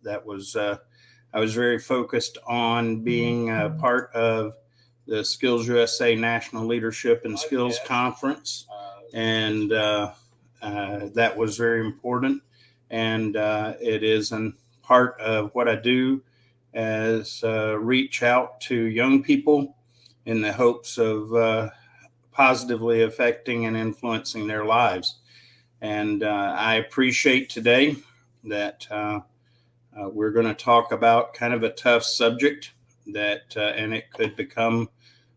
that was I was very focused on being a part of the Skills USA National Leadership and Skills Conference, and that was very important. And it is a part of what I do as reach out to young people in the hopes of positively affecting and influencing their lives. And I appreciate today that we're going to talk about kind of a tough subject and it could become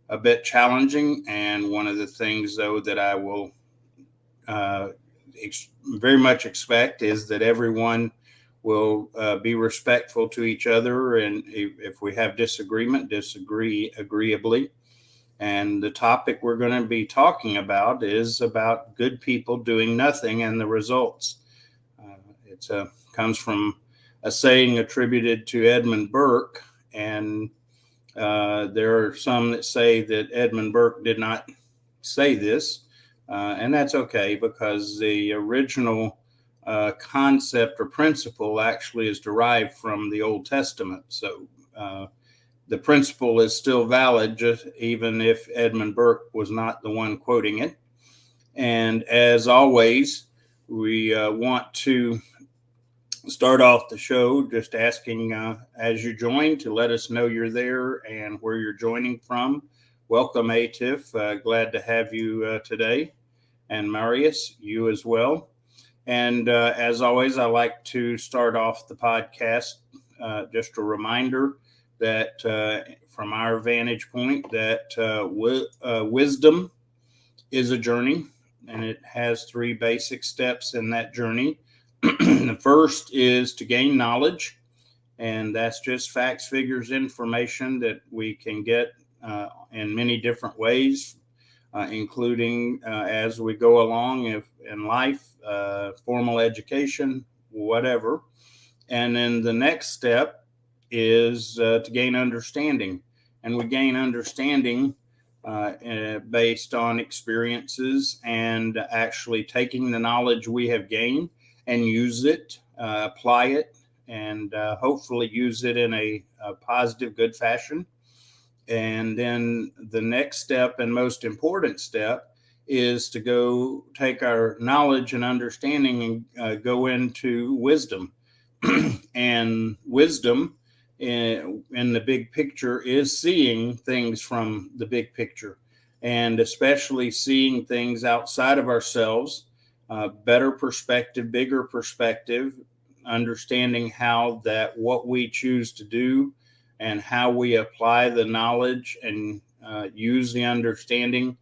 a bit challenging. And one of the things, though, that I will uh, very much expect is that everyone will be respectful to each other. And if we have disagreement, disagree agreeably. And the topic we're going to be talking about is about good people doing nothing and the results. It comes from a saying attributed to Edmund Burke, and there are some that say that Edmund Burke did not say this, and that's okay because the original concept or principle actually is derived from the Old Testament. So the principle is still valid, just even if Edmund Burke was not the one quoting it. And as always, we want to start off the show just asking as you join to let us know you're there and where you're joining from. Welcome, Atif. Glad to have you today. And Marius, you as well. And as always, I like to start off the podcast just a reminder that from our vantage point that wisdom is a journey, and it has three basic steps in that journey. The first is to gain knowledge, and that's just facts, figures, information that we can get in many different ways, including as we go along in life, formal education, whatever. And then the next step is to gain understanding, and we gain understanding based on experiences and actually taking the knowledge we have gained and use it, apply it, and hopefully use it in a positive, good fashion. And then the next step and most important step is to go take our knowledge and understanding and go into wisdom. And wisdom in the big picture is seeing things from the big picture, and especially seeing things outside of ourselves, better perspective, bigger perspective, understanding how that what we choose to do and how we apply the knowledge and use the understanding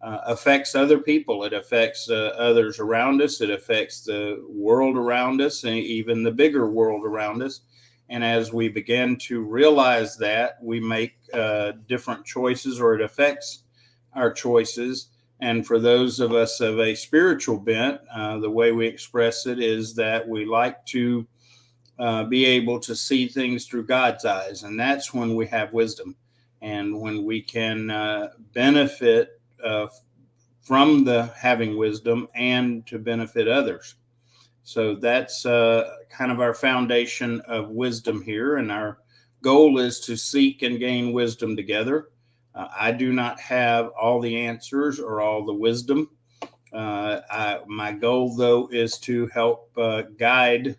affects other people. It affects others around us. It affects the world around us and even the bigger world around us. And as we begin to realize that, we make different choices, or it affects our choices. And for those of us of a spiritual bent, the way we express it is that we like to be able to see things through God's eyes. And that's when we have wisdom, and when we can benefit from the having wisdom and to benefit others. So that's kind of our foundation of wisdom here. And our goal is to seek and gain wisdom together. I do not have all the answers or all the wisdom. My goal, though, is to help guide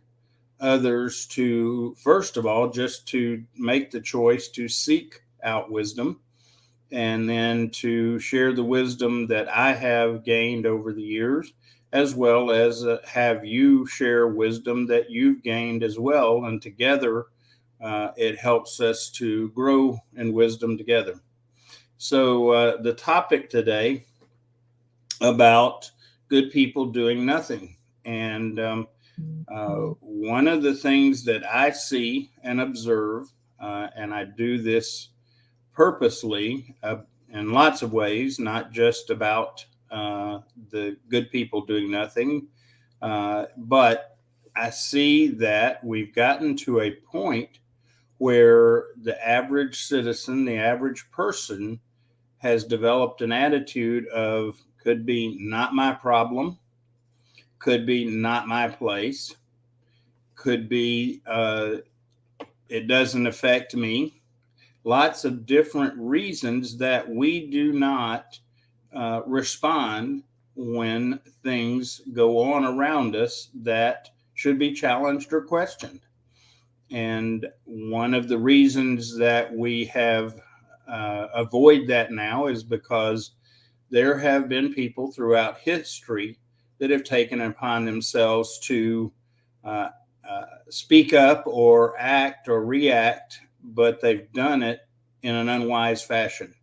others to, first of all, just to make the choice to seek out wisdom, and then to share the wisdom that I have gained over the years, as well as have you share wisdom that you've gained as well. And together, it helps us to grow in wisdom together. So the topic today about good people doing nothing. And one of the things that I see and observe, and I do this purposely in lots of ways, not just about the good people doing nothing, but I see that we've gotten to a point where the average citizen, the average person, has developed an attitude of could be not my problem, could be not my place, could be it doesn't affect me. Lots of different reasons that we do not respond when things go on around us that should be challenged or questioned. And one of the reasons that we have avoid that now is because there have been people throughout history that have taken upon themselves to speak up or act or react, but they've done it in an unwise fashion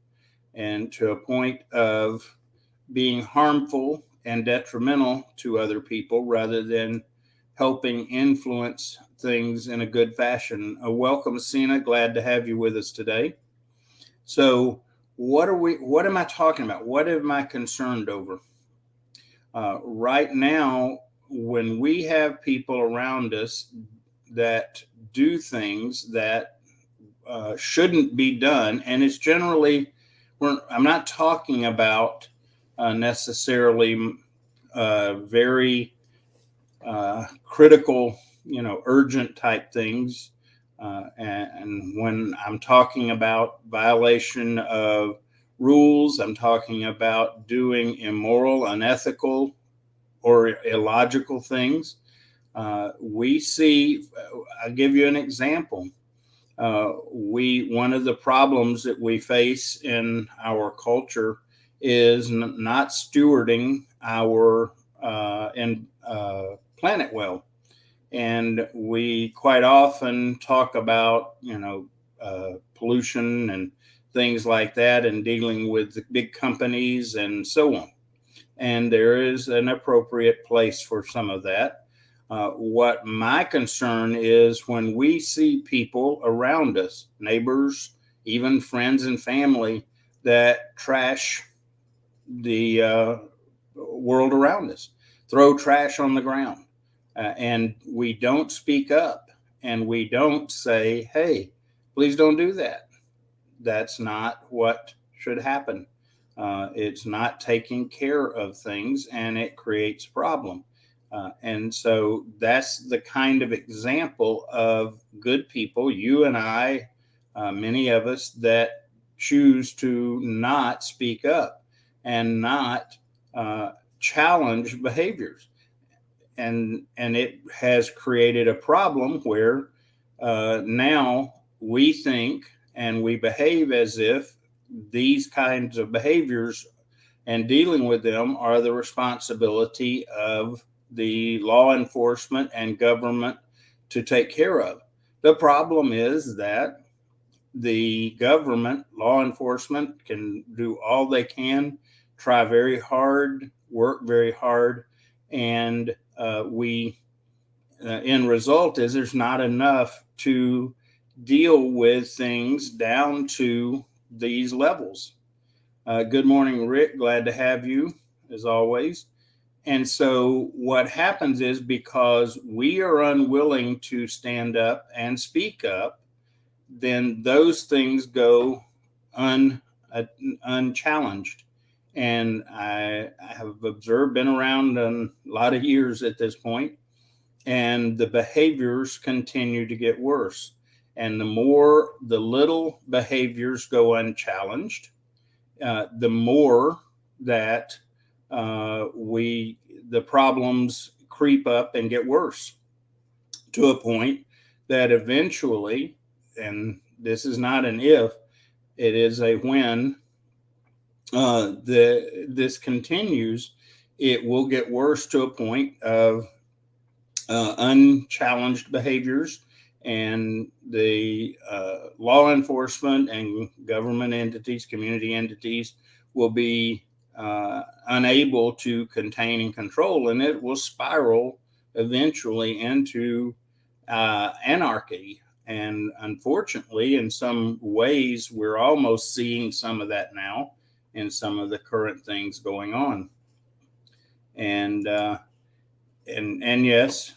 and to a point of being harmful and detrimental to other people rather than helping influence things in a good fashion. Welcome, Sina. Glad to have you with us today. So, what am I talking about? What am I concerned over? Right now, when we have people around us that do things that shouldn't be done, and it's generally, I'm not talking about necessarily very critical, urgent type things. And when I'm talking about violation of rules, I'm talking about doing immoral, unethical, or illogical things. We see, I'll give you an example. One of the problems that we face in our culture is not stewarding our planet well. And we quite often talk about, pollution and things like that and dealing with the big companies and so on. And there is an appropriate place for some of that. What my concern is when we see people around us, neighbors, even friends and family, that trash the world around us, throw trash on the ground. And we don't speak up and we don't say, hey, please don't do that. That's not what should happen. It's not taking care of things and it creates a problem. And so that's the kind of example of good people, you and I, many of us that choose to not speak up and not challenge behaviors. And it has created a problem where now we think and we behave as if these kinds of behaviors and dealing with them are the responsibility of the law enforcement and government to take care of. The problem is that the government, law enforcement, can do all they can, try very hard, work very hard, and end result is there's not enough to deal with things down to these levels. Good morning, Rick. Glad to have you as always. And so what happens is because we are unwilling to stand up and speak up, then those things go unchallenged. And I have observed, been around a lot of years at this point, and the behaviors continue to get worse. And the little behaviors go unchallenged, the more that the problems creep up and get worse to a point that eventually, and this is not an if, it is a when, this continues, it will get worse to a point of unchallenged behaviors, and the law enforcement and government entities, community entities will be unable to contain and control, and it will spiral eventually into anarchy. And unfortunately, in some ways, we're almost seeing some of that now in some of the current things going on. And yes,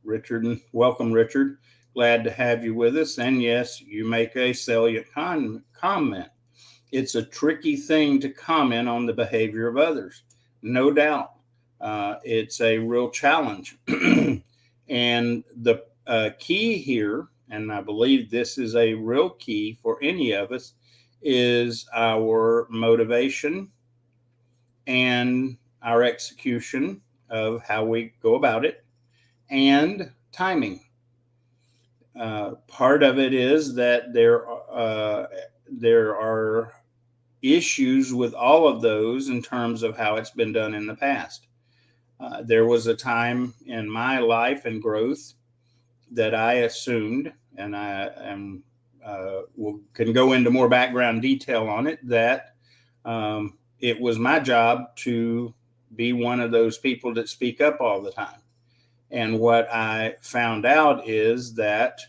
Richard, welcome, Richard. Glad to have you with us. And yes, you make a salient comment. It's a tricky thing to comment on the behavior of others, no doubt. It's a real challenge. And the key here, and I believe this is a real key for any of us, is our motivation and our execution of how we go about it, and timing. Part of it is that there are issues with all of those in terms of how it's been done in the past. There was a time in my life and growth that I assumed, and can go into more background detail on it, that it was my job to be one of those people that speak up all the time. And what I found out is that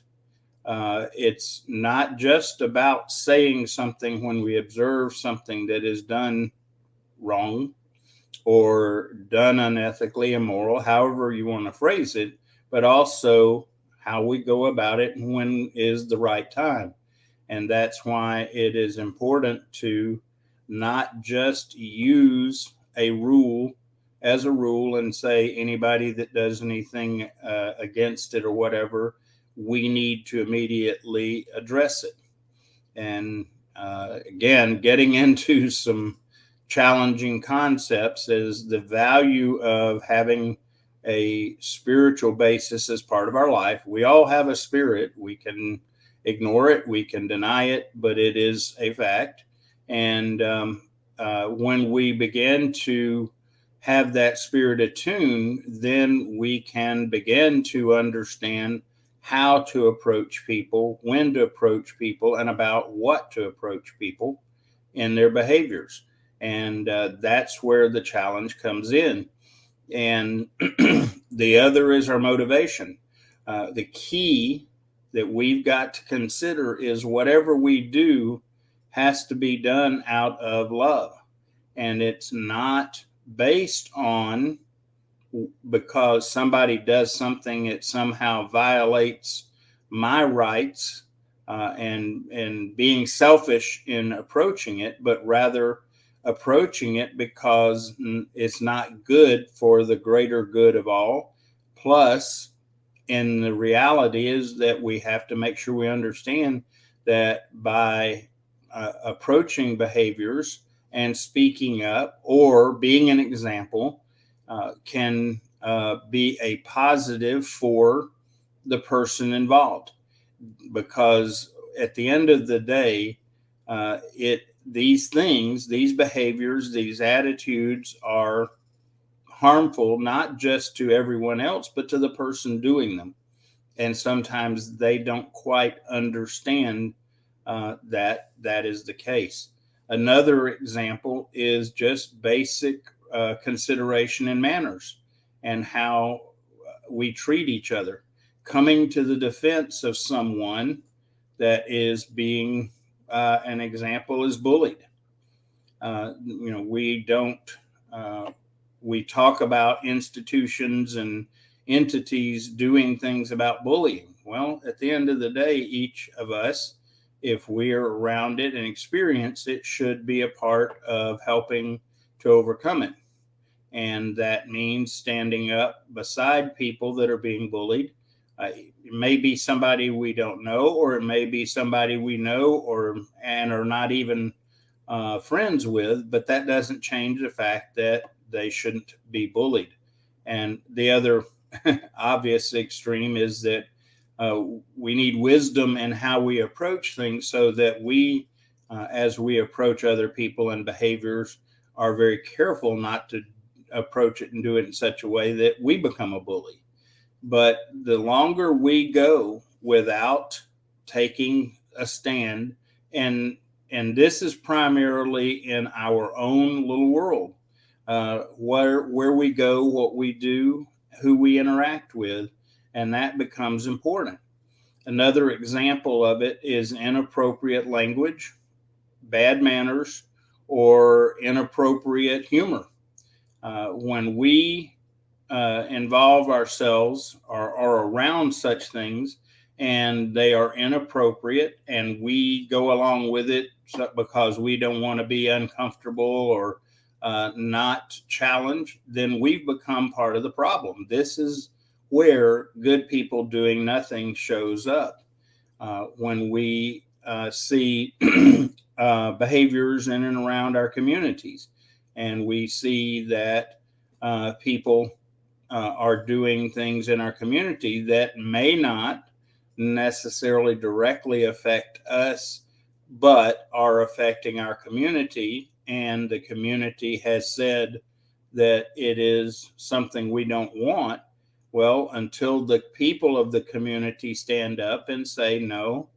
it's not just about saying something when we observe something that is done wrong or done unethically, immoral, however you want to phrase it, but also how we go about it and when is the right time. And that's why it is important to not just use a rule as a rule and say anybody that does anything against it or whatever, we need to immediately address it. And again, getting into some challenging concepts is the value of having a spiritual basis as part of our life. We all have a spirit. We can ignore it, we can deny it, but it is a fact. And when we begin to have that spirit attuned, then we can begin to understand how to approach people, when to approach people, and about what to approach people in their behaviors. And that's where the challenge comes in. And the other is our motivation. The key that we've got to consider is whatever we do has to be done out of love. And it's not based on because somebody does something that somehow violates my rights and being selfish in approaching it, but rather approaching it because it's not good for the greater good of all. Plus, and the reality is that we have to make sure we understand that by approaching behaviors and speaking up or being an example can be a positive for the person involved. Because at the end of the day, these things, these behaviors, these attitudes are harmful, not just to everyone else, but to the person doing them. And sometimes they don't quite understand that is the case. Another example is just basic consideration and manners and how we treat each other. Coming to the defense of someone that is being, an example, is bullied. We don't. We talk about institutions and entities doing things about bullying. Well, at the end of the day, each of us, if we're around it and experience it, should be a part of helping to overcome it. And that means standing up beside people that are being bullied. It may be somebody we don't know, or it may be somebody we know and are not even friends with, but that doesn't change the fact that they shouldn't be bullied. And the other obvious extreme is that we need wisdom in how we approach things so that we, as we approach other people and behaviors, are very careful not to approach it and do it in such a way that we become a bully. But the longer we go without taking a stand, and this is primarily in our own little world, where we go, what we do, who we interact with, and that becomes important. Another example of it is inappropriate language, bad manners, or inappropriate humor. When we involve ourselves or are around such things and they are inappropriate and we go along with it because we don't want to be uncomfortable or not challenged, then we've become part of the problem. This is where good people doing nothing shows up. When we see behaviors in and around our communities, and we see that people are doing things in our community that may not necessarily directly affect us, but are affecting our community, and the community has said that it is something we don't want. Well, until the people of the community stand up and say, no,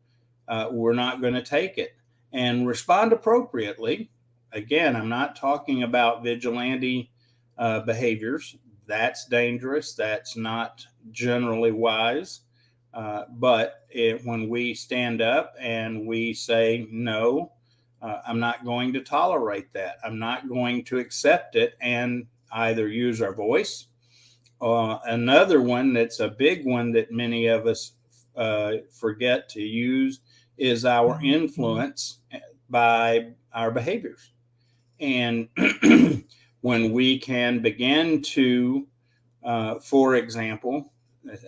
we're not going to take it, and respond appropriately. Again, I'm not talking about vigilante behaviors. That's dangerous. That's not generally wise. When we stand up and we say, no, I'm not going to tolerate that, I'm not going to accept it, and either use our voice. Another one that's a big one that many of us forget to use is our influence by our behaviors. And when we can begin to, for example,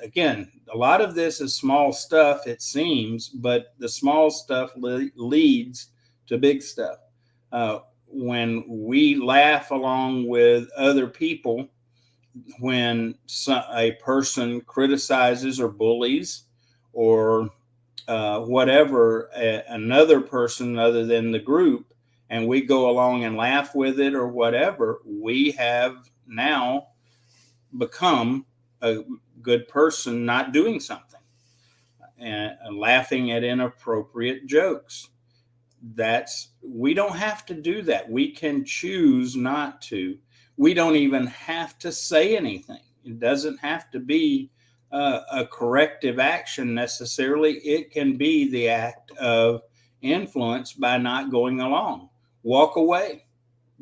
again, a lot of this is small stuff, it seems, but the small stuff leads to big stuff. When we laugh along with other people, when a person criticizes or bullies or whatever another person other than the group, and we go along and laugh with it or whatever, we have now become a good person not doing something, and laughing at inappropriate jokes. We don't have to do that. We can choose not to. We don't even have to say anything. It doesn't have to be a corrective action necessarily. It can be the act of influence by not going along. Walk away.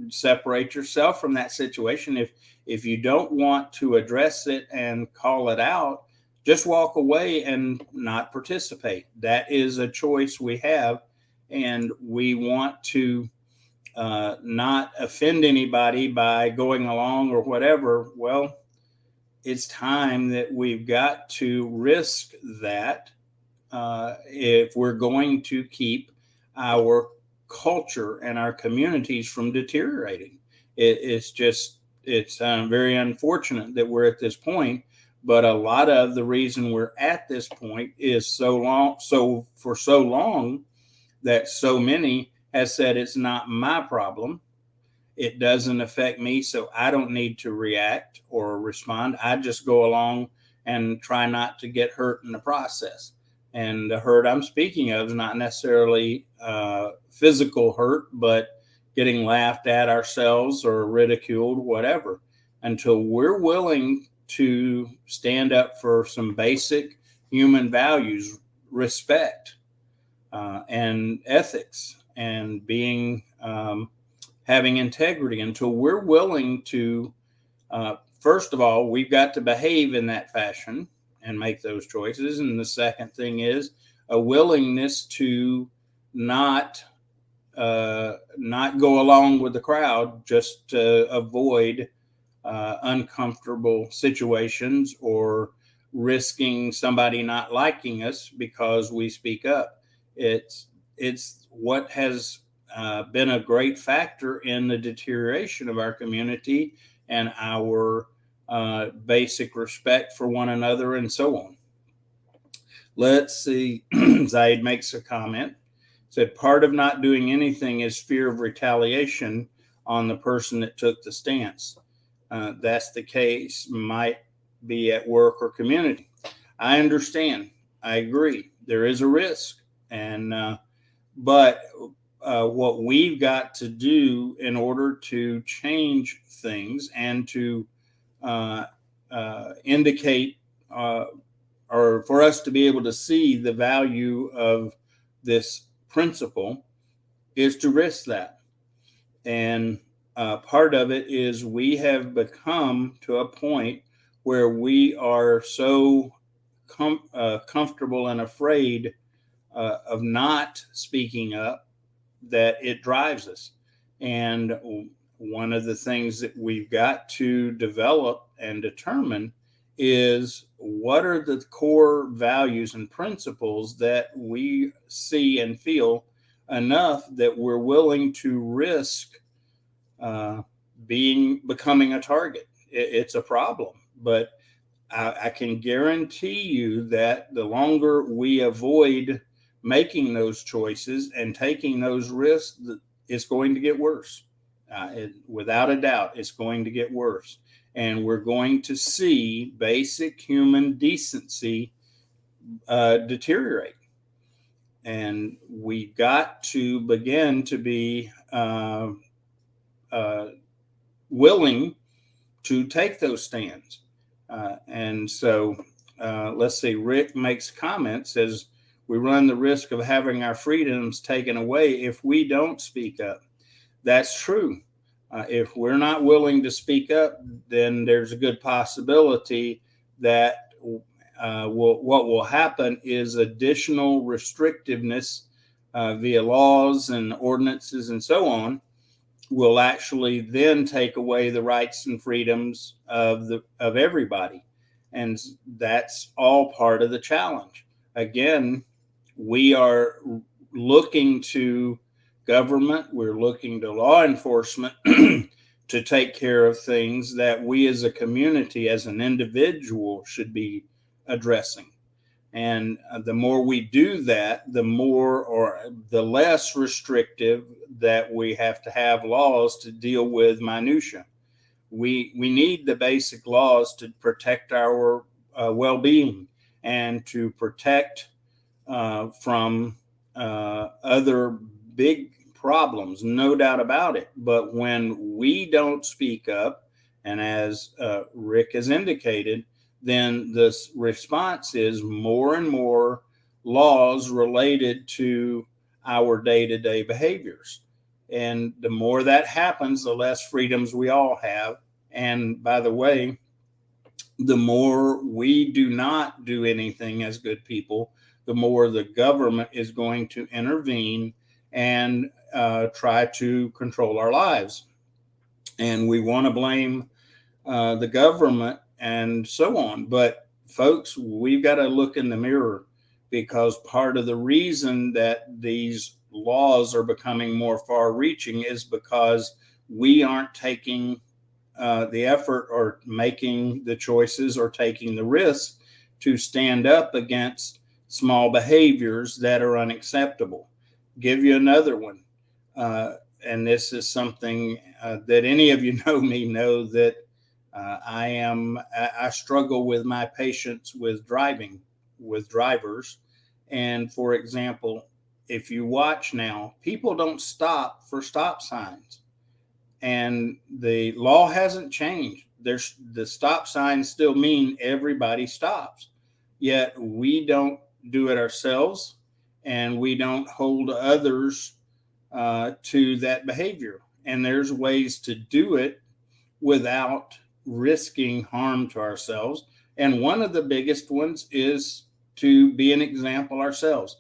Separate yourself from that situation. If you don't want to address it and call it out, just walk away and not participate. That is a choice we have, and we want to not offend anybody by going along or whatever. Well, it's time that we've got to risk that if we're going to keep our culture and our communities from deteriorating. It's very unfortunate that we're at this point, but a lot of the reason we're at this point is for so long that so many has said, it's not my problem, it doesn't affect me, so I don't need to react or respond. I just go along and try not to get hurt in the process. And the hurt I'm speaking of is not necessarily physical hurt, but getting laughed at ourselves or ridiculed, whatever. Until we're willing to stand up for some basic human values, respect, and ethics, and being having integrity, until we're willing to, first of all, we've got to behave in that fashion and make those choices. And the second thing is a willingness to not go along with the crowd just to avoid uncomfortable situations or risking somebody not liking us because we speak up. It's what has been a great factor in the deterioration of our community and our basic respect for one another and so on. Let's see. Zaid makes a comment. Said part of not doing anything is fear of retaliation on the person that took the stance. That's the case, might be at work or community. I understand. I agree. There is a risk. But what we've got to do in order to change things and to indicate or for us to be able to see the value of this principle is to risk that. And part of it is we have become to a point where we are so comfortable and afraid of not speaking up that it drives us. And one of the things that we've got to develop and determine is what are the core values and principles that we see and feel enough that we're willing to risk uh, becoming a target. It's a problem, but I can guarantee you that the longer we avoid making those choices and taking those risks, it's going to get worse. Without a doubt, it's going to get worse. And we're going to see basic human decency deteriorate. And we got to begin to be uh, willing to take those stands. And so let's see, Rick makes comments, says, we run the risk of having our freedoms taken away if we don't speak up. That's true. If we're not willing to speak up, then there's a good possibility that what will happen is additional restrictiveness via laws and ordinances and so on will actually then take away the rights and freedoms of everybody. And that's all part of the challenge. Again, we are looking to government, we're looking to law enforcement to take care of things that we as a community, as an individual, should be addressing. And the more we do that, the more or the less restrictive that we have to have laws to deal with minutia. We need the basic laws to protect our well-being and to protect from other big problems, no doubt about it. But when we don't speak up, and as Rick has indicated, then the response is more and more laws related to our day-to-day behaviors. And the more that happens, the less freedoms we all have. And by the way, the more we do not do anything as good people, the more the government is going to intervene and try to control our lives. And we want to blame the government and so on. But folks, we've got to look in the mirror, because part of the reason that these laws are becoming more far reaching is because we aren't taking the effort or making the choices or taking the risk to stand up against small behaviors that are unacceptable. Give you another one. And this is something that any of you know me know that I struggle with my patience with driving, with drivers. And for example, if you watch now, people don't stop for stop signs. And the law hasn't changed. There's the stop signs still mean everybody stops. Yet we don't do it ourselves, and we don't hold others to that behavior. And there's ways to do it without risking harm to ourselves. And one of the biggest ones is to be an example ourselves.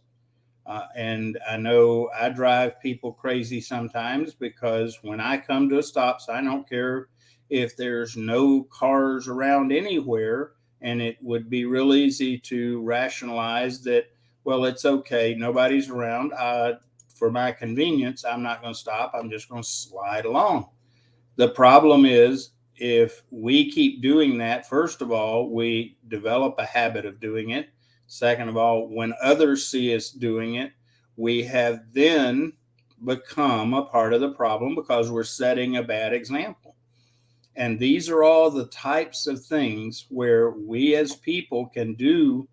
And I know I drive people crazy sometimes, because when I come to a stop sign, I don't care if there's no cars around anywhere, and it would be real easy to rationalize that, well, it's okay, nobody's around. For my convenience, I'm not going to stop. I'm just going to slide along. The problem is, if we keep doing that, first of all, we develop a habit of doing it. Second of all, when others see us doing it, we have then become a part of the problem because we're setting a bad example. And these are all the types of things where we as people can do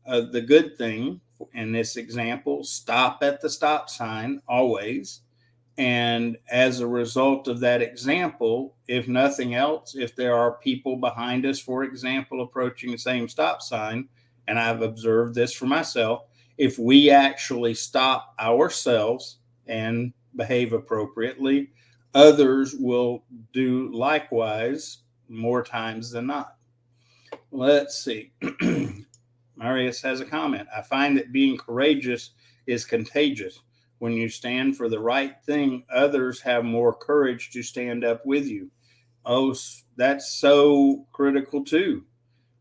the good thing. In this example, stop at the stop sign always. And as a result of that example, if nothing else, if there are people behind us, for example, approaching the same stop sign, and I've observed this for myself, if we actually stop ourselves and behave appropriately, others will do likewise more times than not. Let's see. Marius has a comment. I find that being courageous is contagious. When you stand for the right thing, others have more courage to stand up with you. Oh, that's so critical too.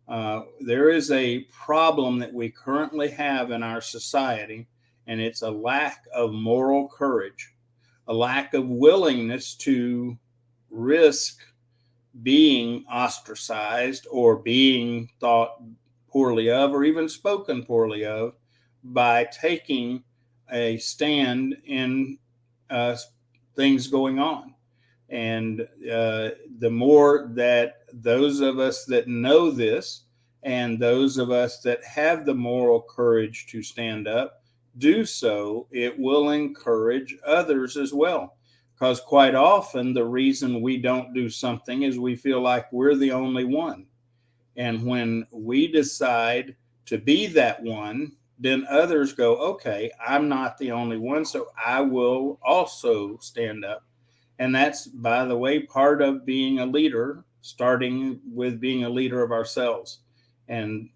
There is a problem that we currently have in our society, and it's a lack of moral courage, a lack of willingness to risk being ostracized or being thought poorly of or even spoken poorly of by taking a stand in uh, things going on. And the more that those of us that know this and those of us that have the moral courage to stand up do so, it will encourage others as well. Because quite often, the reason we don't do something is we feel like we're the only one. And when we decide to be that one, then others go, okay, I'm not the only one, so I will also stand up. And that's, by the way, part of being a leader, starting with being a leader of ourselves. And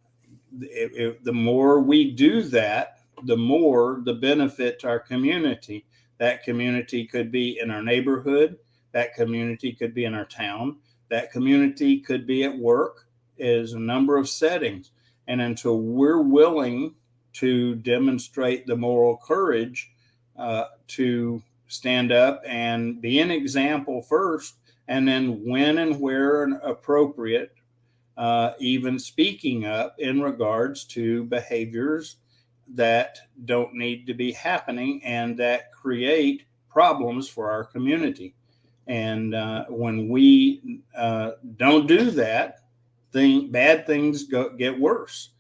the more we do that, the more the benefit to our community. That community could be in our neighborhood, that community could be in our town, that community could be at work, is a number of settings. And until we're willing to demonstrate the moral courage to stand up and be an example first, and then when and where appropriate, even speaking up in regards to behaviors that don't need to be happening and that create problems for our community. And when we don't do that, bad things get worse.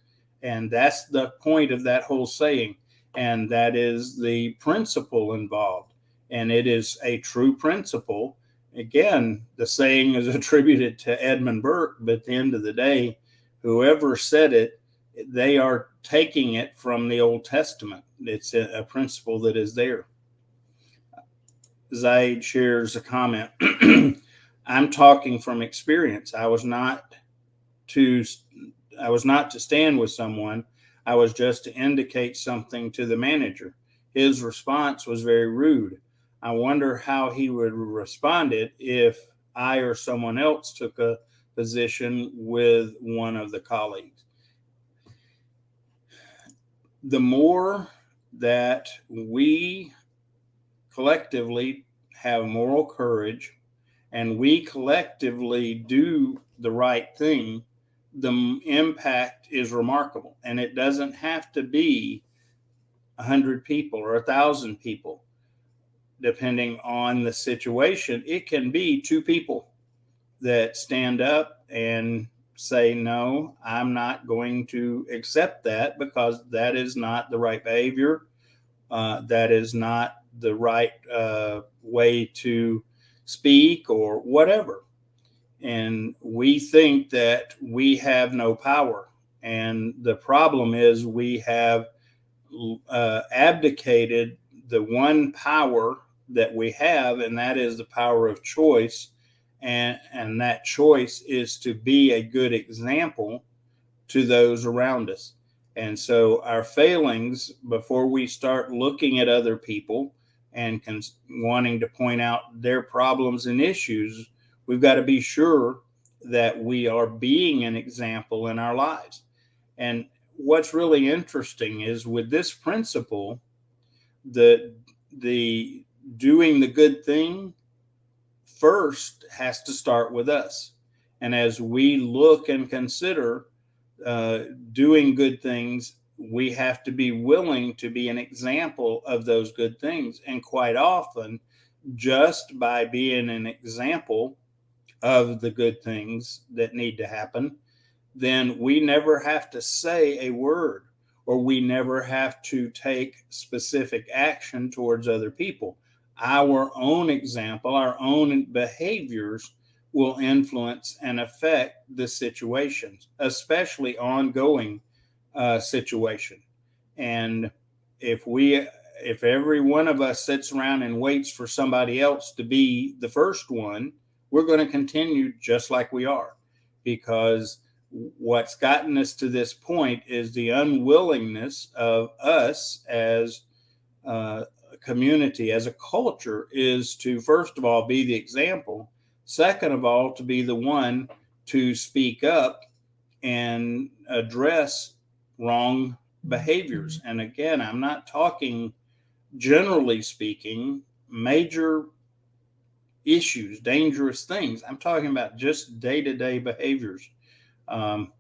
And that's the point of that whole saying. And that is the principle involved. And it is a true principle. Again, the saying is attributed to Edmund Burke, but at the end of the day, whoever said it, they are taking it from the Old Testament. It's a principle that is there. Zaid shares a comment. I'm talking from experience. I was not to stand with someone. I was just to indicate something to the manager. His response was very rude. I wonder how he would have responded if I or someone else took a position with one of the colleagues. The more that we collectively have moral courage and we collectively do the right thing, the impact is remarkable. And it doesn't have to be 100 people or 1,000 people, depending on the situation. It can be 2 people that stand up and say, no, I'm not going to accept that because that is not the right behavior. That is not the right way to speak or whatever. And we think that we have no power. And the problem is we have abdicated the one power that we have, and that is the power of choice. And that choice is to be a good example to those around us. And so our failings, before we start looking at other people and wanting to point out their problems and issues, we've got to be sure that we are being an example in our lives. And what's really interesting is with this principle, the doing the good thing first has to start with us. And as we look and consider doing good things, we have to be willing to be an example of those good things. And quite often, just by being an example of the good things that need to happen, then we never have to say a word, or we never have to take specific action towards other people. Our own example, our own behaviors will influence and affect the situations, especially ongoing situation. And if every one of us sits around and waits for somebody else to be the first one, we're going to continue just like we are, because what's gotten us to this point is the unwillingness of us as a community, as a culture, is to, first of all, be the example. Second of all, to be the one to speak up and address wrong behaviors. And again, I'm not talking, generally speaking, major issues, dangerous things. I'm talking about just day-to-day behaviors. Um,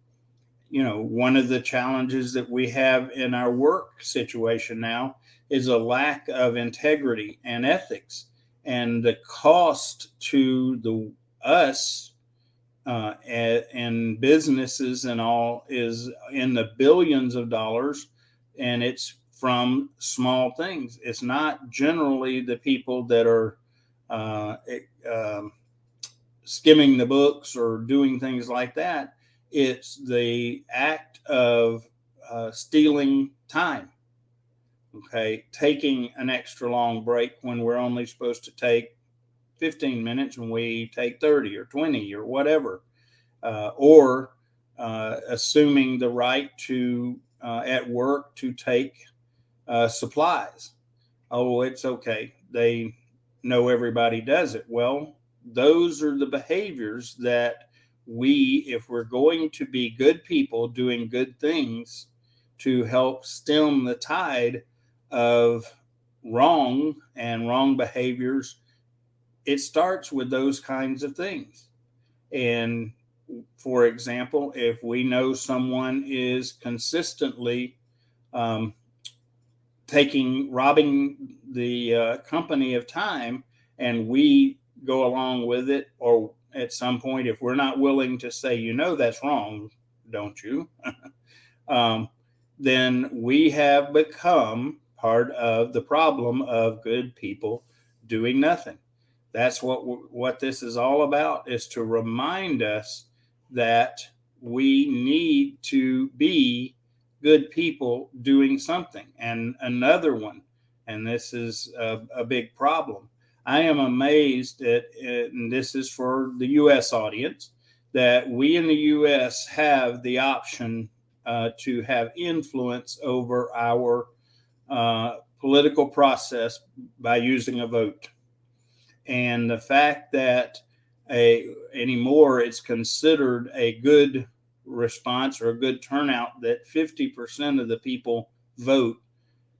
one of the challenges that we have in our work situation now is a lack of integrity and ethics, and the cost to us and businesses and all is in the billions of dollars, and it's from small things. It's not generally the people that are uh, um, skimming the books or doing things like that. It's the act of stealing time. Okay, taking an extra long break when we're only supposed to take 15 minutes and we take 30 or 20 or whatever, or assuming the right to at work to take supplies. Oh, it's okay. They know everybody does it. Well, those are the behaviors that we, if we're going to be good people doing good things to help stem the tide of wrong behaviors, it starts with those kinds of things. And for example, if we know someone is consistently um, robbing the company of time, and we go along with it, or at some point, if we're not willing to say, that's wrong, don't you? um, then we have become part of the problem of good people doing nothing. That's what this is all about, is to remind us that we need to be good people doing something. And another one, and this is a big problem. I am amazed at, and this is for the U.S. audience, that we in the U.S. have the option to have influence over our political process by using a vote. And the fact that anymore it's considered a good response or a good turnout that 50% of the people vote,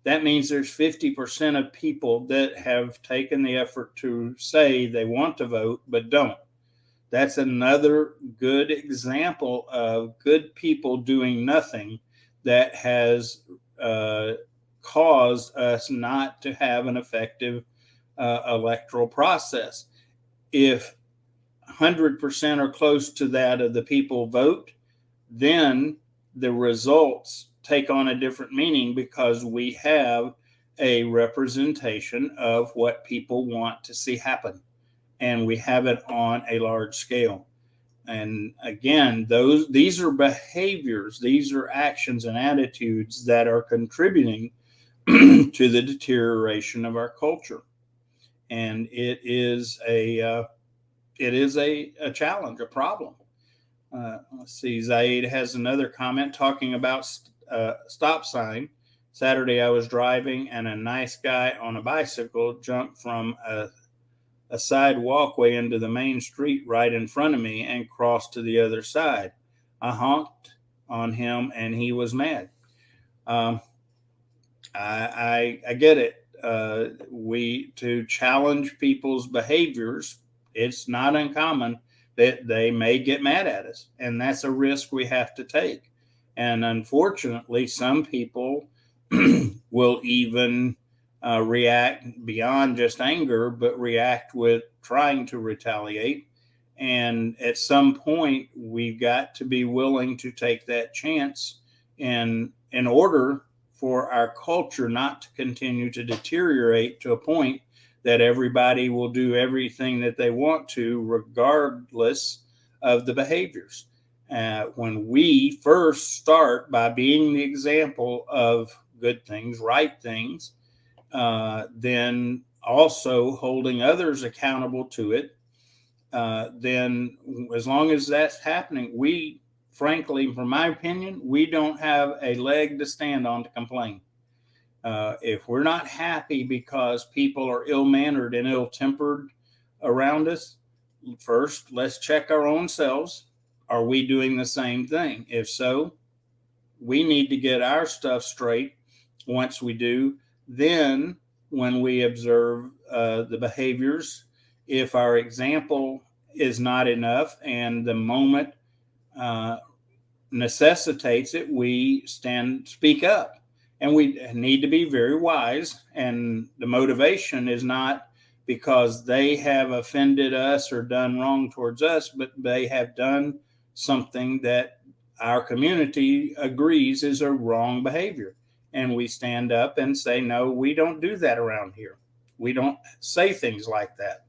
that means there's 50% of people that have taken the effort to say they want to vote but don't. That's another good example of good people doing nothing that has caused us not to have an effective electoral process. If 100% or close to that of the people vote, then the results take on a different meaning, because we have a representation of what people want to see happen, and we have it on a large scale. And again, these are behaviors, these are actions and attitudes that are contributing to the deterioration of our culture. And it is a challenge, a problem. Let's see, Zaid has another comment talking about stop sign. Saturday, I was driving and a nice guy on a bicycle jumped from a side walkway into the main street right in front of me and crossed to the other side. I honked on him and he was mad. I get it. We to challenge people's behaviors, it's not uncommon that they may get mad at us, and that's a risk we have to take. And unfortunately, some people will even react beyond just anger, but react with trying to retaliate. And at some point, we've got to be willing to take that chance in order for our culture not to continue to deteriorate to a point that everybody will do everything that they want to, regardless of the behaviors. When we first start by being the example of good things, right things, then also holding others accountable to it, then as long as that's happening, we, frankly, from my opinion, we don't have a leg to stand on to complain. If we're not happy because people are ill-mannered and ill-tempered around us, first, let's check our own selves. are we doing the same thing? If so, we need to get our stuff straight. Once we do, then when we observe the behaviors, if our example is not enough and the moment uh, necessitates it, we speak up. And we need to be very wise. And the motivation is not because they have offended us or done wrong towards us, but they have done something that our community agrees is a wrong behavior. And we stand up and say, no, we don't do that around here. We don't say things like that.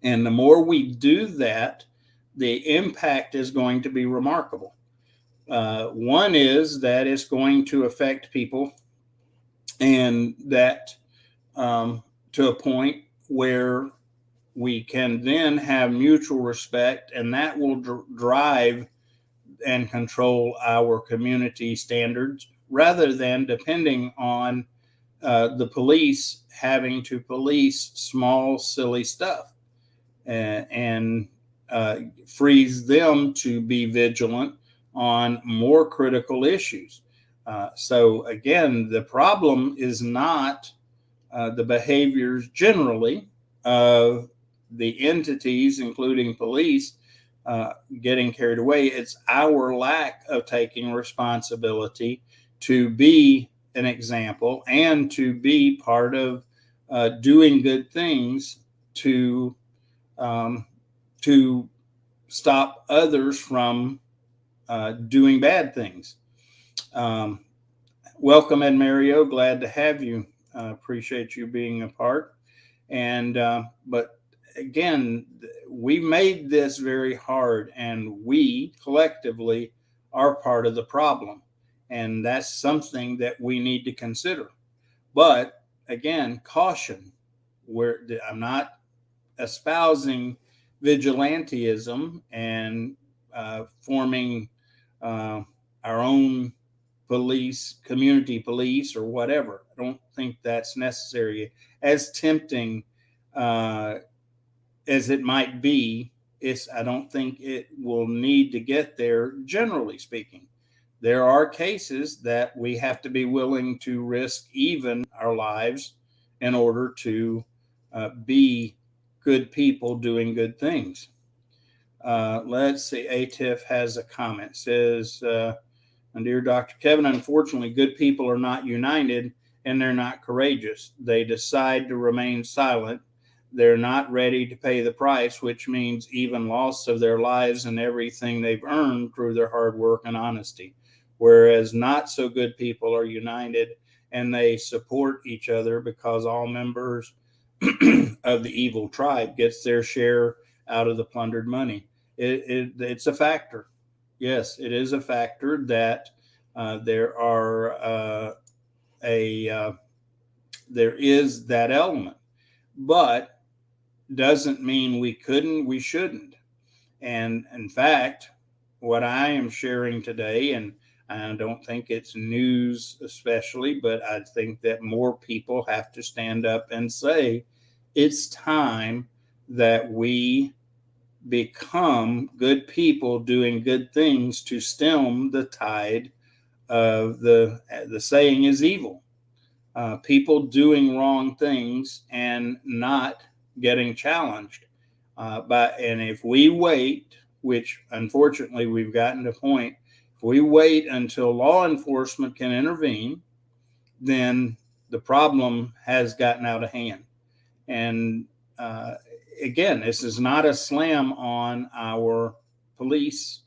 And the more we do that, the impact is going to be remarkable. One is that it's going to affect people, and that to a point where we can then have mutual respect, and that will drive and control our community standards rather than depending on the police having to police small, silly stuff and frees them to be vigilant on more critical issues. So again, the problem is not the behaviors generally of the entities, including police, getting carried away. It's our lack of taking responsibility to be an example and to be part of doing good things to stop others from doing bad things. Welcome, Ed Mario. Glad to have you. Appreciate you being a part. And but again, we made this very hard, and we collectively are part of the problem, and that's something that we need to consider. But again, caution. I'm not espousing vigilantism and forming our own police, community police, or whatever. I don't think that's necessary. As tempting as it might be, I don't think it will need to get there, generally speaking. There are cases that we have to be willing to risk even our lives in order to be good people doing good things. Let's see. ATIF has a comment. It says, dear Dr. Kevin, unfortunately, good people are not united and they're not courageous. They decide to remain silent. They're not ready to pay the price, which means even loss of their lives and everything they've earned through their hard work and honesty. Whereas not so good people are united and they support each other because all members of the evil tribe gets their share out of the plundered money. It's a factor. Yes, it is a factor that there is that element, but doesn't mean we shouldn't. And in fact, what I am sharing today, and I don't think it's news especially, but I think that more people have to stand up and say, it's time that we become good people doing good things to stem the tide of the saying is evil. People doing wrong things and not getting challenged. And if we wait, which unfortunately we've gotten to a point, if we wait until law enforcement can intervene, then the problem has gotten out of hand. And again, this is not a slam on our police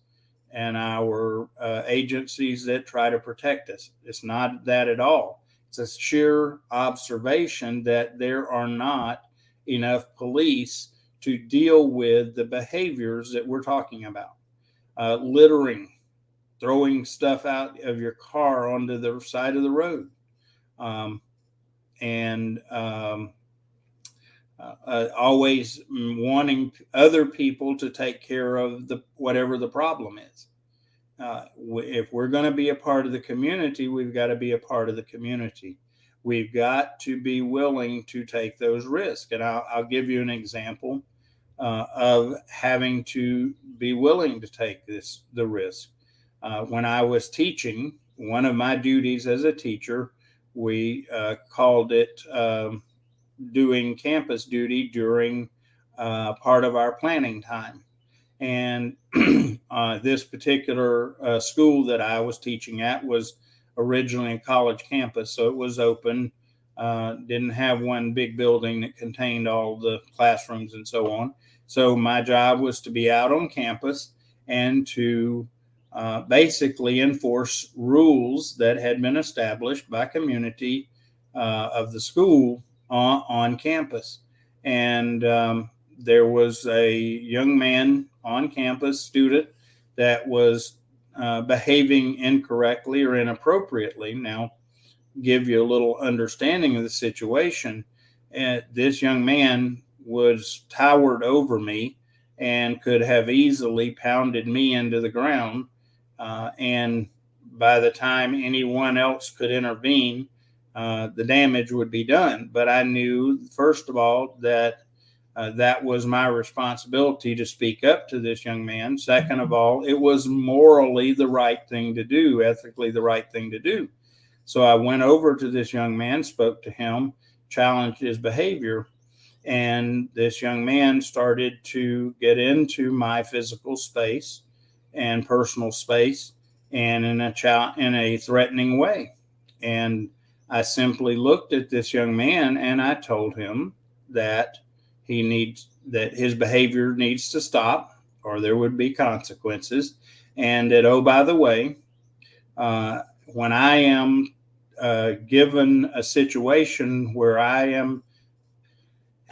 and our agencies that try to protect us. It's not that at all. It's a sheer observation that there are not enough police to deal with the behaviors that we're talking about. Littering, throwing stuff out of your car onto the side of the road, always wanting other people to take care of whatever the problem is. If we're going to be a part of the community, we've got to be a part of the community. We've got to be willing to take those risks. And I'll give you an example. of having to be willing to take the risk. When I was teaching, one of my duties as a teacher, we called it doing campus duty during part of our planning time. And this particular school that I was teaching at was originally a college campus, so it was open, didn't have one big building that contained all the classrooms and so on. So my job was to be out on campus and to basically enforce rules that had been established by community of the school on campus. And there was a young man on campus, student, that was behaving incorrectly or inappropriately. Now, give you a little understanding of the situation. This young man was towered over me and could have easily pounded me into the ground. And by the time anyone else could intervene, the damage would be done. But I knew, first of all, that that was my responsibility to speak up to this young man. Second of all, it was morally the right thing to do, ethically the right thing to do. So I went over to this young man, spoke to him, challenged his behavior, and this young man started to get into my physical space and personal space, and in a threatening way. And I simply looked at this young man and I told him that his behavior needs to stop, or there would be consequences. And that, oh, by the way, when I am given a situation where I am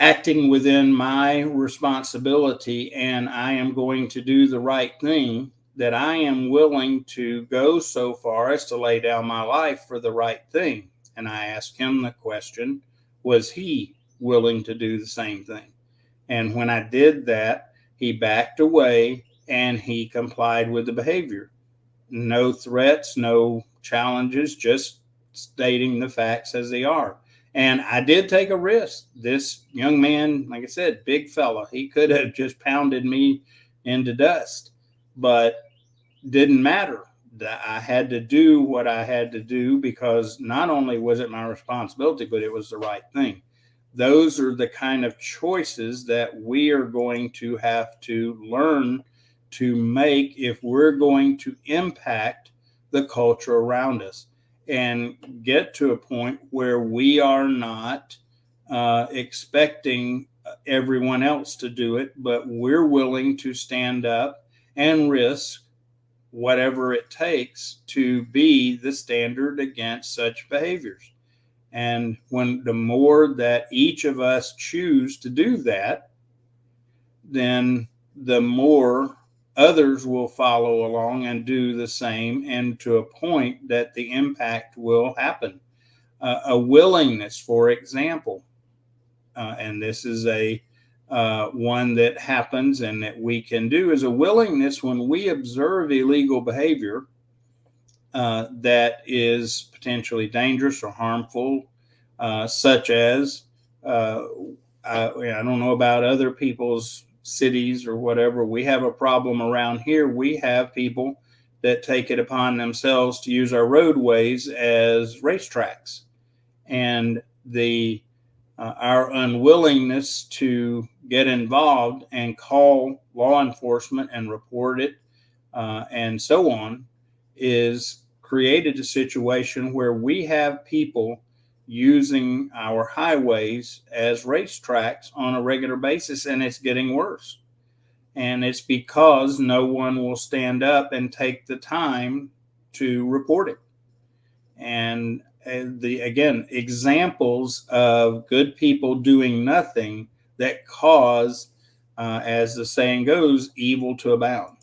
acting within my responsibility and I am going to do the right thing, that I am willing to go so far as to lay down my life for the right thing. And I asked him the question, was he willing to do the same thing? And when I did that, he backed away and he complied with the behavior. No threats, no challenges, just stating the facts as they are. And I did take a risk. This young man, like I said, big fella, he could have just pounded me into dust, but didn't matter. I had to do what I had to do because not only was it my responsibility, but it was the right thing. Those are the kind of choices that we are going to have to learn to make if we're going to impact the culture around us and get to a point where we are not expecting everyone else to do it, but we're willing to stand up and risk whatever it takes to be the standard against such behaviors. And when the more that each of us choose to do that, then the more others will follow along and do the same, and to a point that the impact will happen. A willingness, for example, and this is a one that happens and that we can do, is a willingness when we observe illegal behavior that is potentially dangerous or harmful, such as I don't know about other people's cities or whatever. We have a problem around here. We have people that take it upon themselves to use our roadways as racetracks, and our unwillingness to get involved and call law enforcement and report it and so on is created a situation where we have people using our highways as racetracks on a regular basis, and it's getting worse. And it's because no one will stand up and take the time to report it. And again, examples of good people doing nothing that cause, as the saying goes, evil to abound.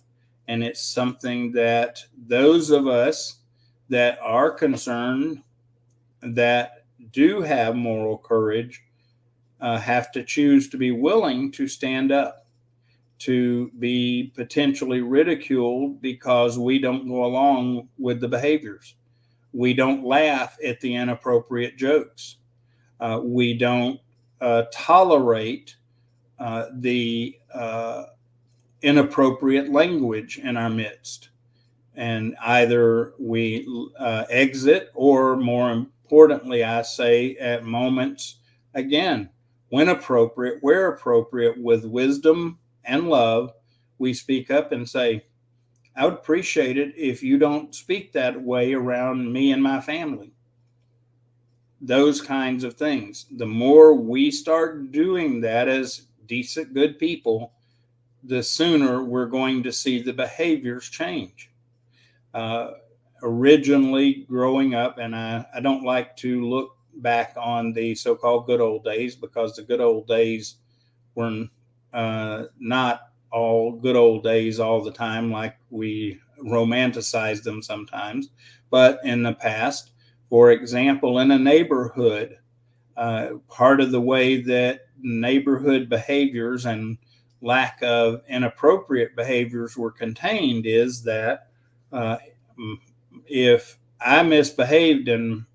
And it's something that those of us that are concerned, that do have moral courage, have to choose to be willing to stand up, to be potentially ridiculed because we don't go along with the behaviors. We don't laugh at the inappropriate jokes. We don't tolerate the inappropriate language in our midst. And either we exit, or more importantly, I say at moments, again, when appropriate, where appropriate, with wisdom and love, we speak up and say, I would appreciate it if you don't speak that way around me and my family. Those kinds of things. The more we start doing that as decent, good people, the sooner we're going to see the behaviors change. Originally growing up, and I don't like to look back on the so-called good old days, because the good old days were not all good old days all the time, like we romanticize them sometimes. But in the past, for example, in a neighborhood, part of the way that neighborhood behaviors and lack of inappropriate behaviors were contained is that if I misbehaved and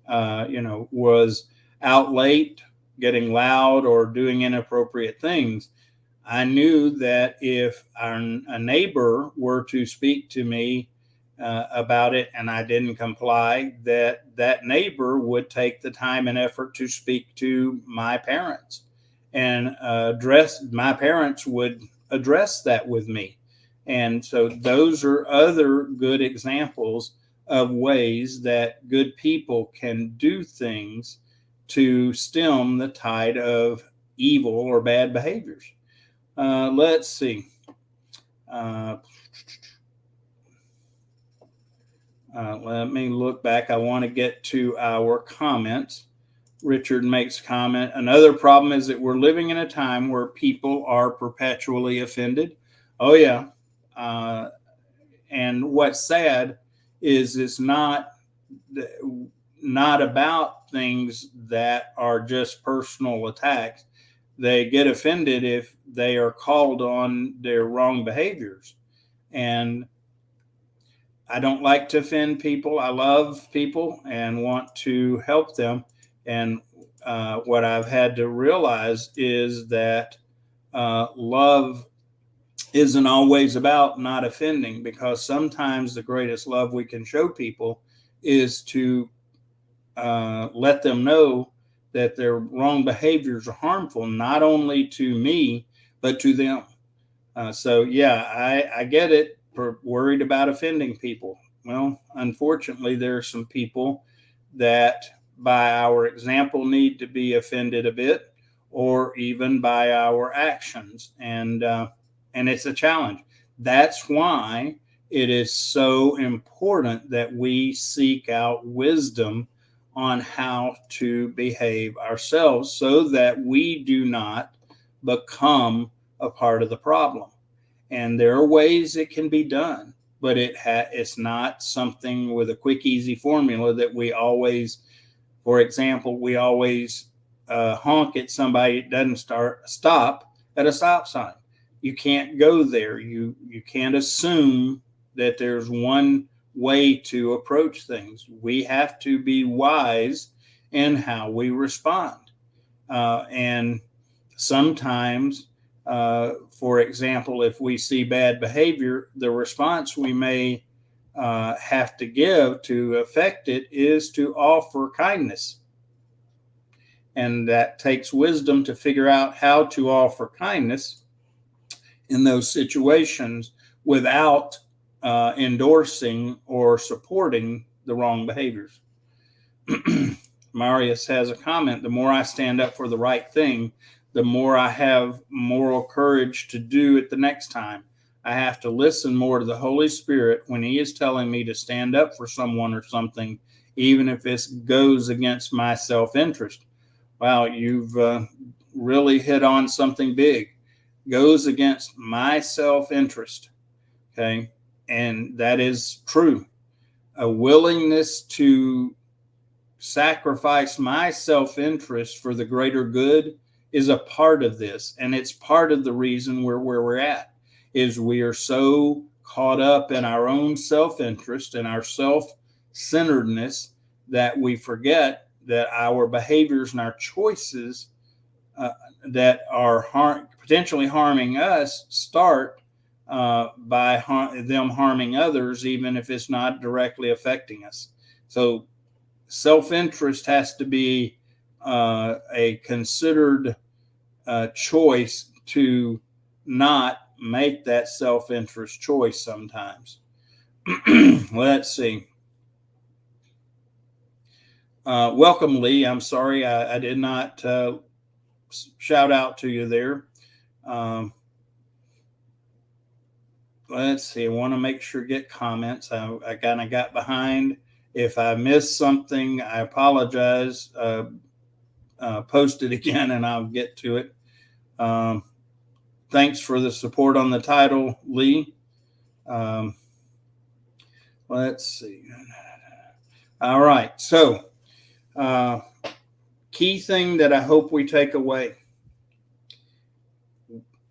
was out late, getting loud, or doing inappropriate things, I knew that if a neighbor were to speak to me about it and I didn't comply, that neighbor would take the time and effort to speak to my parents, and my parents would address that with me. And so those are other good examples of ways that good people can do things to stem the tide of evil or bad behaviors. Let's see. Let me look back. I want to get to our comments. Richard makes a comment. Another problem is that we're living in a time where people are perpetually offended. Oh, yeah. And what's sad is it's not about things that are just personal attacks. They get offended if they are called on their wrong behaviors. And I don't like to offend people. I love people and want to help them. And what I've had to realize is that love isn't always about not offending, because sometimes the greatest love we can show people is to let them know that their wrong behaviors are harmful, not only to me, but to them. So, yeah, I get it. Worried about offending people. Well, unfortunately, there are some people that by our example need to be offended a bit, or even by our actions. And it's a challenge. That's why it is so important that we seek out wisdom on how to behave ourselves, so that we do not become a part of the problem. And there are ways it can be done, but it's not something with a quick, easy formula that we always, for example, we always honk at somebody that doesn't stop at a stop sign. You can't go there. You can't assume that there's one way to approach things. We have to be wise in how we respond. And sometimes, for example, if we see bad behavior, the response we may have to give to affect it is to offer kindness. And that takes wisdom to figure out how to offer kindness in those situations without endorsing or supporting the wrong behaviors. Marius has a comment. The more I stand up for the right thing, the more I have moral courage to do it the next time. I have to listen more to the Holy Spirit when He is telling me to stand up for someone or something, even if this goes against my self-interest. Wow, you've really hit on something big. Goes against my self-interest. Okay, and that is true. A willingness to sacrifice my self-interest for the greater good is a part of this. And it's part of the reason where we're at, is we are so caught up in our own self-interest and our self-centeredness that we forget that our behaviors and our choices that are potentially harming us start by them harming others, even if it's not directly affecting us. So self-interest has to be a considered choice to not make that self-interest choice sometimes. Let's see. Welcome, Lee. I'm sorry I did not shout out to you there. Let's see. I want to make sure get comments. I kind of got behind. If I missed something, I apologize. Post it again and I'll get to it. Thanks for the support on the title, Lee. Let's see. All right. So, key thing that I hope we take away.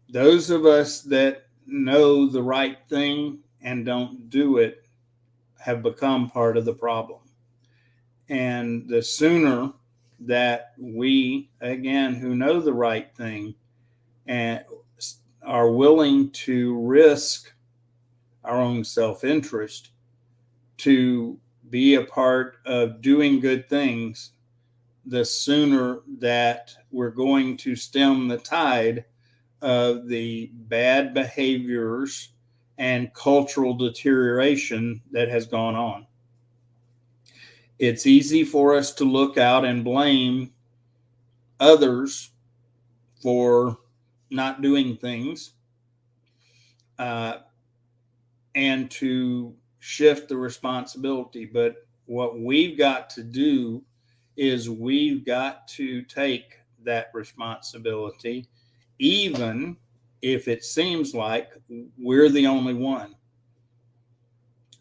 Those of us that know the right thing and don't do it have become part of the problem. And the sooner that we, again, who know the right thing and are willing to risk our own self-interest to be a part of doing good things, the sooner that we're going to stem the tide of the bad behaviors and cultural deterioration that has gone on. It's easy for us to look out and blame others for not doing things and to shift the responsibility. But what we've got to do is we've got to take that responsibility, even if it seems like we're the only one.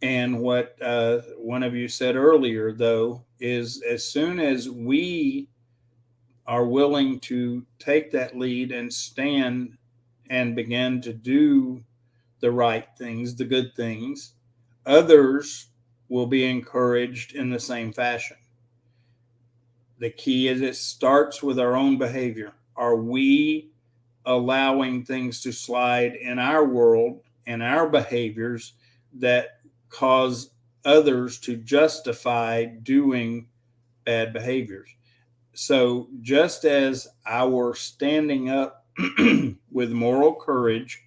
And what one of you said earlier, though, is as soon as we are willing to take that lead and stand and begin to do the right things, the good things, others will be encouraged in the same fashion. The key is it starts with our own behavior. Are we allowing things to slide in our world and our behaviors that cause others to justify doing bad behaviors? So just as our standing up with moral courage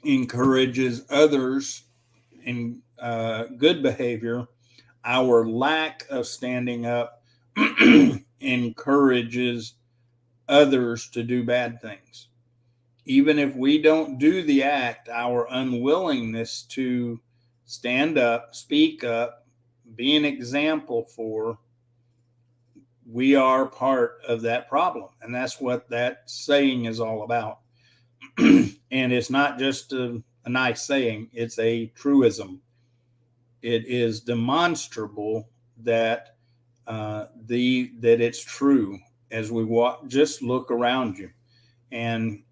encourages others in good behavior, our lack of standing up encourages others to do bad things. Even if we don't do the act, our unwillingness to stand up, speak up, be an example for, we are part of that problem. And that's what that saying is all about. And it's not just a nice saying, it's a truism. It is demonstrable that that it's true as we walk. Just look around you, and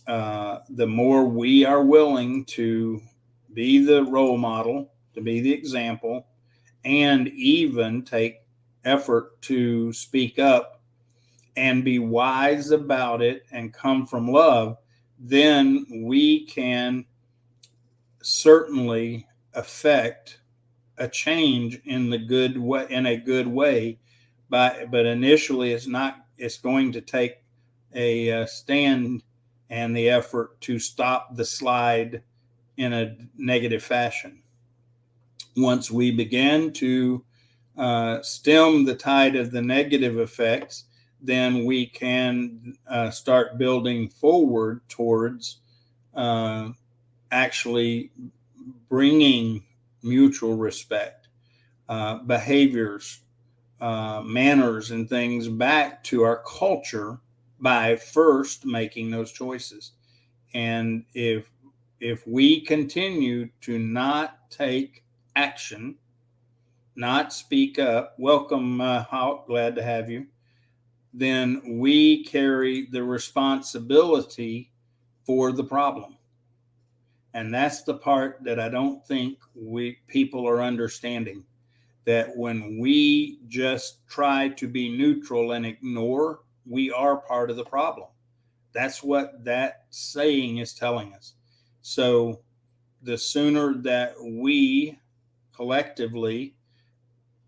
the more we are willing to be the role model, to be the example, and even take effort to speak up and be wise about it and come from love, then we can certainly affect a change in the good way, in a good way. But initially, it's going to take a stand and the effort to stop the slide in a negative fashion. Once we begin to stem the tide of the negative effects, then we can start building forward towards actually bringing mutual respect, behaviors, manners, and things back to our culture by first making those choices. And if we continue to not take action, not speak up, welcome, Hawk, glad to have you, then we carry the responsibility for the problem. And that's the part that I don't think people are understanding. that when we just try to be neutral and ignore, we are part of the problem. That's what that saying is telling us. So the sooner that we collectively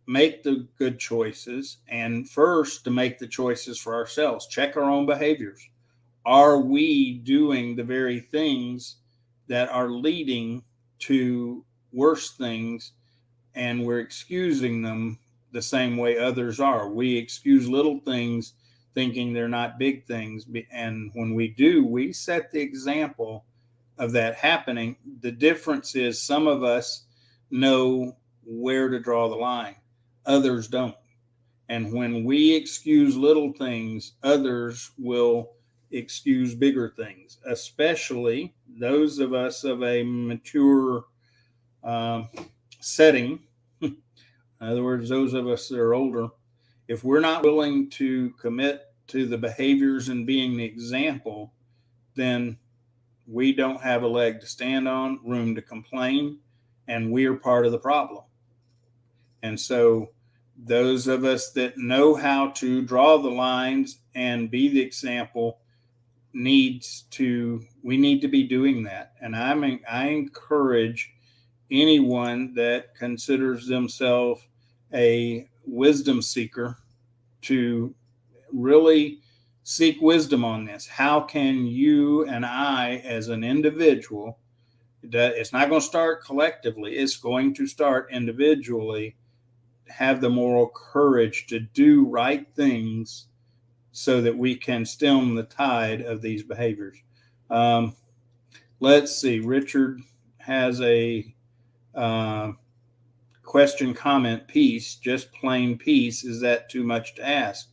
make the good choices, and first to make the choices for ourselves, check our own behaviors. Are we doing the very things that are leading to worse things, and we're excusing them the same way others are? We excuse little things thinking they're not big things. And when we do, we set the example of that happening. The difference is some of us know where to draw the line, others don't. And when we excuse little things, others will excuse bigger things, especially those of us of a mature setting. In other words, those of us that are older, if we're not willing to commit to the behaviors and being the example, then we don't have a leg to stand on, room to complain, and we're part of the problem. And so those of us that know how to draw the lines and be the example we need to be doing that. And I encourage anyone that considers themselves a wisdom seeker to really seek wisdom on this. How can you and I, as an individual, it's not going to start collectively, it's going to start individually, have the moral courage to do right things so that we can stem the tide of these behaviors. Let's see. Richard has a question, comment, peace, just plain peace. Is that too much to ask?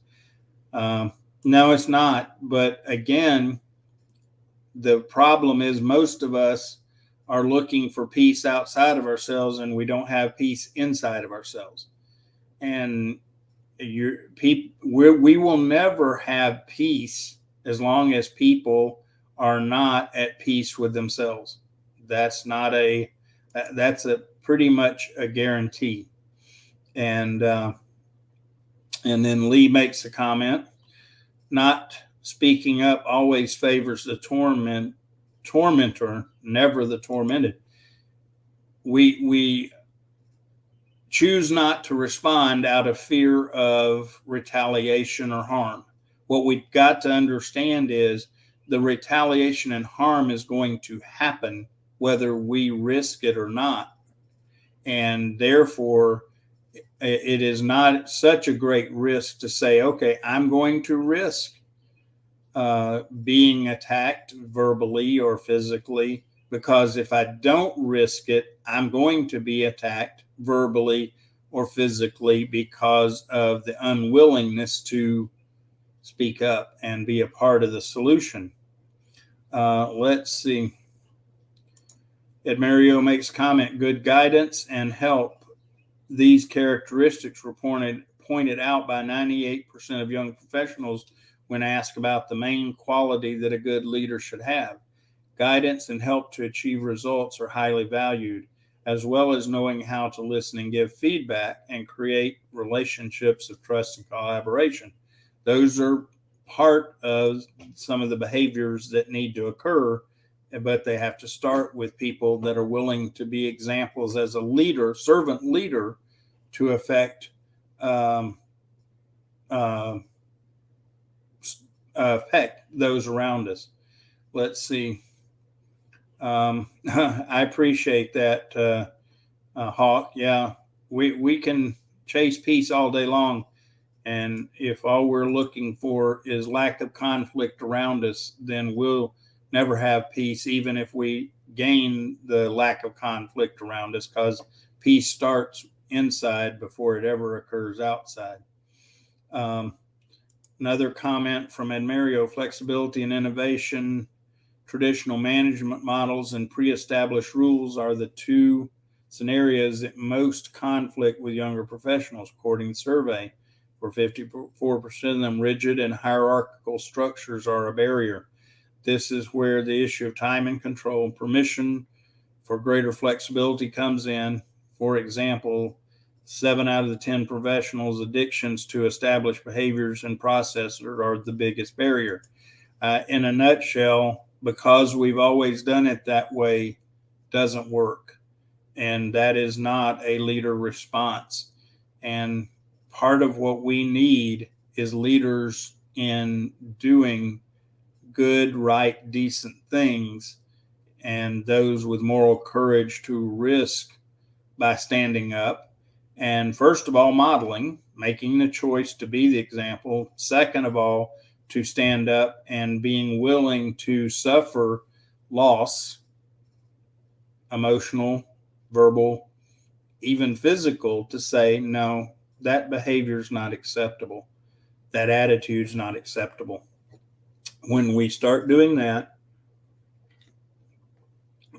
No, it's not. But again, the problem is most of us are looking for peace outside of ourselves, and we don't have peace inside of ourselves. And we will never have peace as long as people are not at peace with themselves. That's pretty much a guarantee. And then Lee makes a comment: not speaking up always favors the tormentor, never the tormented. We choose not to respond out of fear of retaliation or harm. What we've got to understand is the retaliation and harm is going to happen whether we risk it or not. And therefore, it is not such a great risk to say, okay, I'm going to risk being attacked verbally or physically, because if I don't risk it, I'm going to be attacked verbally or physically because of the unwillingness to speak up and be a part of the solution. Let's see. Ed Mario makes comment: good guidance and help. These characteristics were pointed out by 98% of young professionals when asked about the main quality that a good leader should have. Guidance and help to achieve results are highly valued, as well as knowing how to listen and give feedback and create relationships of trust and collaboration. Those are part of some of the behaviors that need to occur, but they have to start with people that are willing to be examples as a leader, servant leader, to affect those around us. Let's see. I appreciate that, Hawk. Yeah, we can chase peace all day long. And if all we're looking for is lack of conflict around us, then we'll never have peace, even if we gain the lack of conflict around us, because peace starts inside before it ever occurs outside. Another comment from Ed Mario: flexibility and innovation, traditional management models, and pre-established rules are the two scenarios that most conflict with younger professionals, according to the survey. For 54% of them, rigid and hierarchical structures are a barrier. This is where the issue of time and control, permission for greater flexibility comes in. For example, 7 out of the 10 professionals' addictions to established behaviors and processes are the biggest barrier. In a nutshell, because we've always done it that way, doesn't work. And that is not a leader response. And part of what we need is leaders in doing good, right, decent things, and those with moral courage to risk by standing up. And first of all, modeling, making the choice to be the example. Second of all, to stand up and being willing to suffer loss, emotional, verbal, even physical, to say, no, that behavior is not acceptable. That attitude is not acceptable. When we start doing that,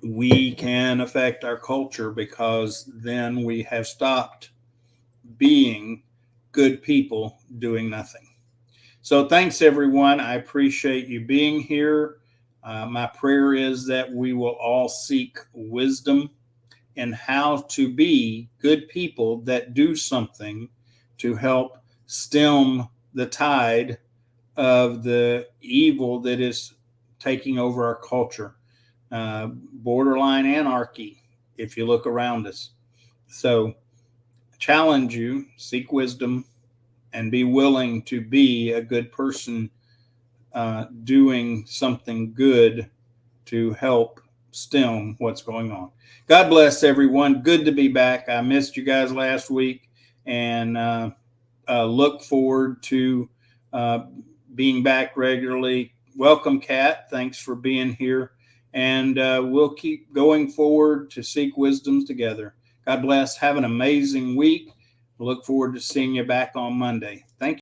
we can affect our culture, because then we have stopped being good people doing nothing. So thanks, everyone. I appreciate you being here. My prayer is that we will all seek wisdom in how to be good people that do something to help stem the tide of the evil that is taking over our culture. Borderline anarchy, if you look around us. So challenge you, seek wisdom, and be willing to be a good person, doing something good to help stem what's going on. God bless everyone. Good to be back. I missed you guys last week, and look forward to being back regularly. Welcome, Kat. Thanks for being here. And we'll keep going forward to seek wisdoms together. God bless. Have an amazing week. Look forward to seeing you back on Monday. Thank you.